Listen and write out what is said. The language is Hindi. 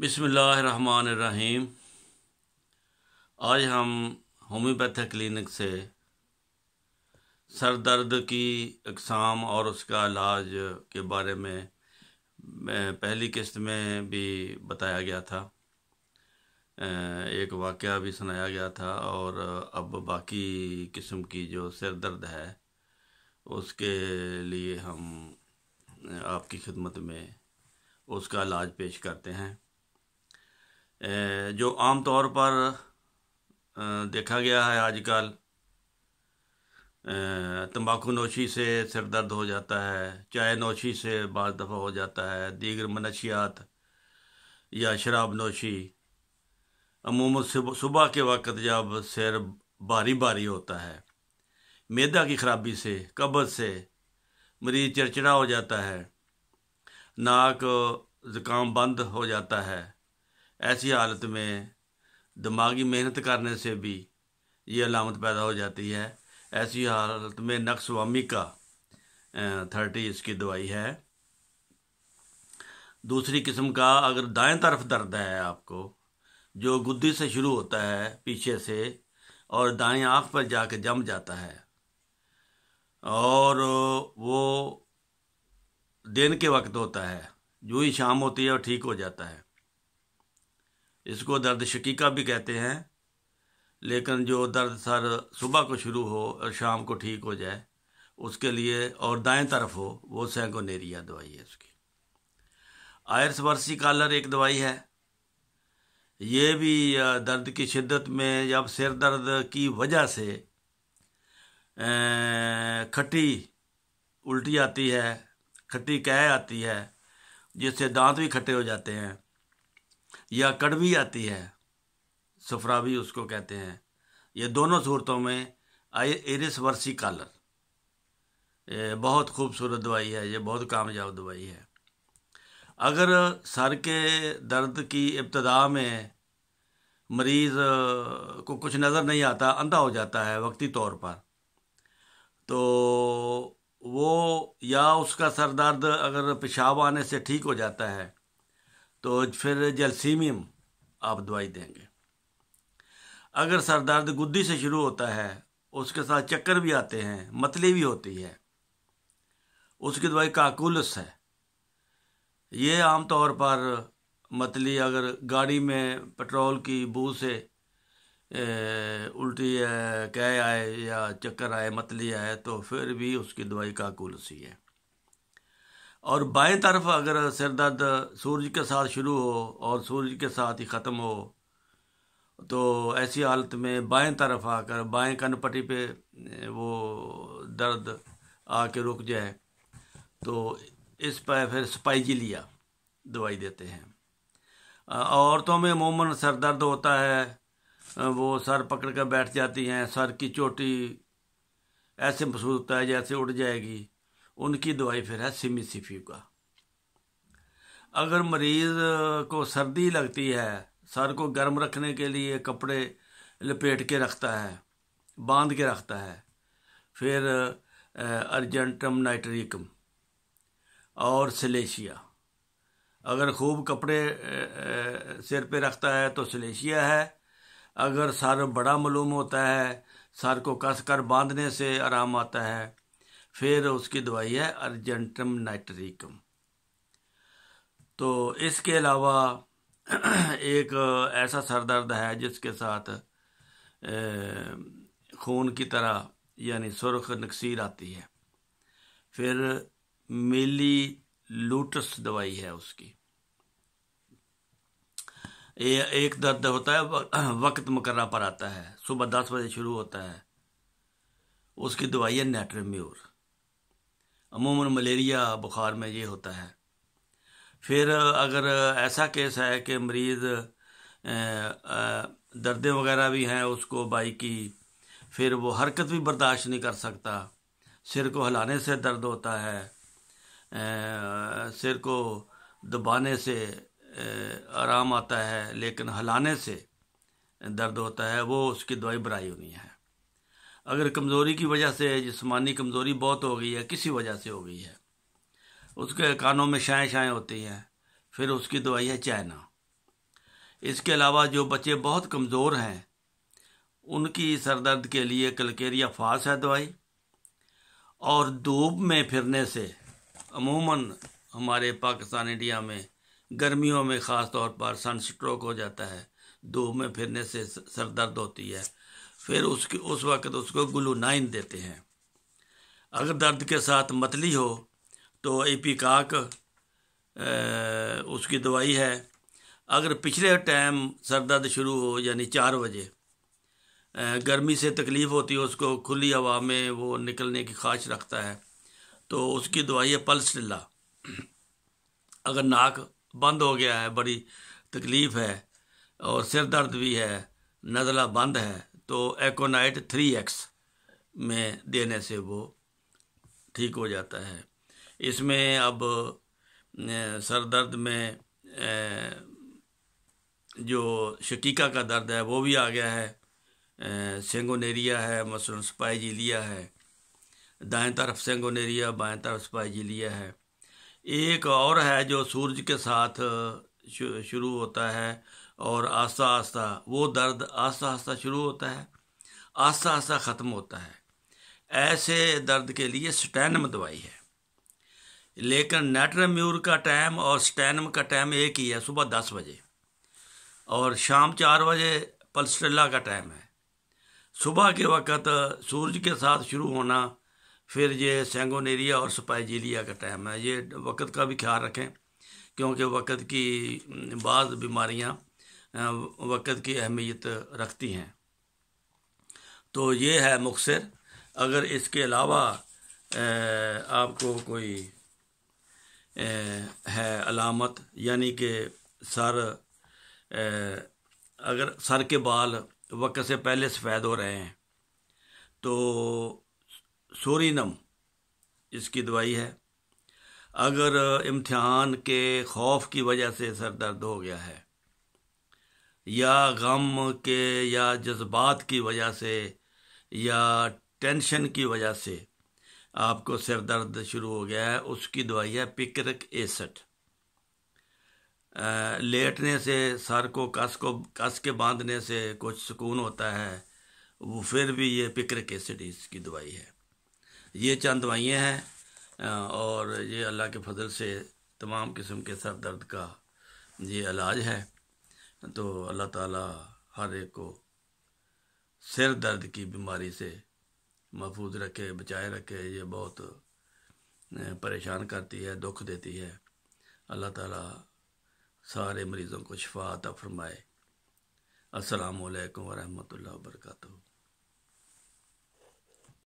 बिस्मिल्लाहिर्रहमानिर्रहीम। आज हम होम्योपैथिक क्लिनिक से सर दर्द की अक़साम और उसका इलाज के बारे में पहली किस्त में भी बताया गया था, एक वाक़या भी सुनाया गया था और अब बाकी किस्म की जो सर दर्द है उसके लिए हम आपकी खिदमत में उसका इलाज पेश करते हैं। जो आम तौर पर देखा गया है आजकल, तंबाकू नोशी से सिर दर्द हो जाता है, चाय नोशी से बाज़ दफ़ा हो जाता है, दीगर मनशियात या शराब नोशी, अमूमन सुबह के वक्त जब सिर भारी भारी होता है, मैदा की ख़राबी से, कब्ज़ से मरीज़ चिड़चिड़ा हो जाता है, नाक ज़ुकाम बंद हो जाता है। ऐसी हालत में दिमागी मेहनत करने से भी ये अलामत पैदा हो जाती है। ऐसी हालत में नक्सवामी का 30 इसकी दवाई है। दूसरी किस्म का, अगर दाएं तरफ दर्द है आपको, जो गुद्दी से शुरू होता है पीछे से और दाएं आँख पर जाके जम जाता है और वो दिन के वक्त होता है, जो ही शाम होती है और ठीक हो जाता है। इसको दर्द शकीका भी कहते हैं। लेकिन जो दर्द सर सुबह को शुरू हो और शाम को ठीक हो जाए, उसके लिए और दाएं तरफ हो, वो सैंगोनेरिया दवाई है उसकी। आयर्स वर्सिकालर एक दवाई है। ये भी दर्द की शिद्दत में, जब सिर दर्द की वजह से खट्टी उल्टी आती है, खट्टी कै आती है जिससे दांत भी खट्टे हो जाते हैं, या कड़वी आती है, सफरावी उसको कहते हैं, ये दोनों सूरतों में आयर्स वर्सिकालर बहुत खूबसूरत दवाई है। ये बहुत कामयाब दवाई है। अगर सर के दर्द की इब्तदा में मरीज़ को कुछ नज़र नहीं आता, अंधा हो जाता है वक्ती तौर पर, तो वो या उसका सर दर्द अगर पेशाब आने से ठीक हो जाता है तो फिर जलसीमियम आप दवाई देंगे। अगर सर दर्द गुद्दी से शुरू होता है, उसके साथ चक्कर भी आते हैं, मतली भी होती है, उसकी दवाई काकुलस है। ये आम तौर पर मतली अगर गाड़ी में पेट्रोल की बू से उल्टी है, कै आए या चक्कर आए, मतली आए, तो फिर भी उसकी दवाई काकुलस ही है। और बाएं तरफ अगर सिर दर्द सूरज के साथ शुरू हो और सूरज के साथ ही ख़त्म हो, तो ऐसी हालत में बाएं तरफ आकर बाएं कनपट्टी पे वो दर्द आके रुक जाए, तो इस पर फिर स्पाइजिलिया दवाई देते हैं। औरतों में अमूमन सर दर्द होता है, वो सर पकड़ कर बैठ जाती हैं, सर की चोटी ऐसे महसूस होता है जैसे उड़ जाएगी, उनकी दवाई फिर है सिमिसिफ्यू का। अगर मरीज़ को सर्दी लगती है, सर को गर्म रखने के लिए कपड़े लपेट के रखता है, बांध के रखता है, फिर अर्जेंटम नाइट्रिकम और सिलेशिया। अगर खूब कपड़े सिर पे रखता है तो सिलेशिया है। अगर सर बड़ा मालूम होता है, सर को कस कर बांधने से आराम आता है, फिर उसकी दवाई है अर्जेंटम नाइट्रिकम। तो इसके अलावा एक ऐसा सर दर्द है जिसके साथ खून की तरह यानी सुर्ख नक्सीर आती है, फिर मिली लूटस दवाई है उसकी। एक दर्द होता है वक्त मुकर्रर पर आता है, सुबह 10 बजे शुरू होता है, उसकी दवाई है नेट्रेम्योर। अमूमन मलेरिया बुखार में ये होता है। फिर अगर ऐसा केस है कि मरीज़ दर्दें वगैरह भी हैं उसको बाई की, फिर वो हरकत भी बर्दाश्त नहीं कर सकता, सिर को हिलाने से दर्द होता है, सिर को दबाने से आराम आता है लेकिन हिलाने से दर्द होता है, वो उसकी दवाई ब्रायोनी है। अगर कमज़ोरी की वजह से, जिस्मानी कमज़ोरी बहुत हो गई है, किसी वजह से हो गई है, उसके कानों में शाएँ शाएँ होती हैं, फिर उसकी दवाई है चाइना। इसके अलावा जो बच्चे बहुत कमज़ोर हैं उनकी सर दर्द के लिए कलकेरिया फास है दवाई। और धूप में फिरने से अमूमन हमारे पाकिस्तान इंडिया में गर्मियों में ख़ास तौर पर सन स्ट्रोक हो जाता है, धूप में फिरने से सर दर्द होती है। फिर उस वक्त उसको ग्लूनाइन देते हैं। अगर दर्द के साथ मतली हो तो एपिकाक उसकी दवाई है। अगर पिछले टाइम सर दर्द शुरू हो यानी 4 बजे गर्मी से तकलीफ़ होती है, उसको खुली हवा में वो निकलने की ख्वाहिश रखता है, तो उसकी दवाई है पल्सटिल्ला। अगर नाक बंद हो गया है, बड़ी तकलीफ़ है और सिर दर्द भी है, नज़ला बंद है, तो एकोनाइट 3x में देने से वो ठीक हो जाता है। इसमें अब सर दर्द में जो शकीका का दर्द है वो भी आ गया है, सेंगोनेरिया है, मसलन स्पाइजिलिया है, दाएं तरफ सेंगोनेरिया, बाएं तरफ स्पाइजिलिया है। एक और है जो सूरज के साथ शुरू होता है और आस्ता आस्ता वो दर्द आस्ता आस्ता शुरू होता है, आस्ता आस्ता ख़त्म होता है। ऐसे दर्द के लिए स्टैनम दवाई है, लेकिन नेट्राम्यूर का टाइम और स्टैनम का टाइम एक ही है, सुबह 10 बजे और शाम 4 बजे पल्सटिल्ला का टाइम है। सुबह के वक़्त सूरज के साथ शुरू होना, फिर ये सेंगोनेरिया और स्पाइजिलिया का टाइम है। ये वक़्त का भी ख्याल रखें क्योंकि वक़्त की बाज़ बीमारियां वक़्त की अहमियत रखती हैं। तो ये है मुख्तसर। अगर इसके अलावा आपको कोई है अलामत, यानी कि अगर सर के बाल वक्त से पहले सफ़ेद हो रहे हैं तो सोरीनम इसकी दवाई है। अगर इम्तिहान के खौफ की वजह से सर दर्द हो गया है या गम के या जज्बात की वजह से या टेंशन की वजह से आपको सिर दर्द शुरू हो गया है, उसकी दवाई है पिक्रिक एसिड। लेटने से सर को कस के बांधने से कुछ सुकून होता है, वो फिर भी ये पिक्रिक एसिड इसकी दवाई है। ये चंद दवाइयाँ हैं और ये अल्लाह के फजल से तमाम किस्म के सर दर्द का ये इलाज है। तो अल्लाह ताला हर एक को सिर दर्द की बीमारी से महफूज रखे, बचाए रखे। ये बहुत परेशान करती है, दुख देती है। अल्लाह ताला सारे मरीज़ों को शिफा अता फरमाए। अस्सलामु अलैकुम व रहमतुल्लाहि व बरकातुहू।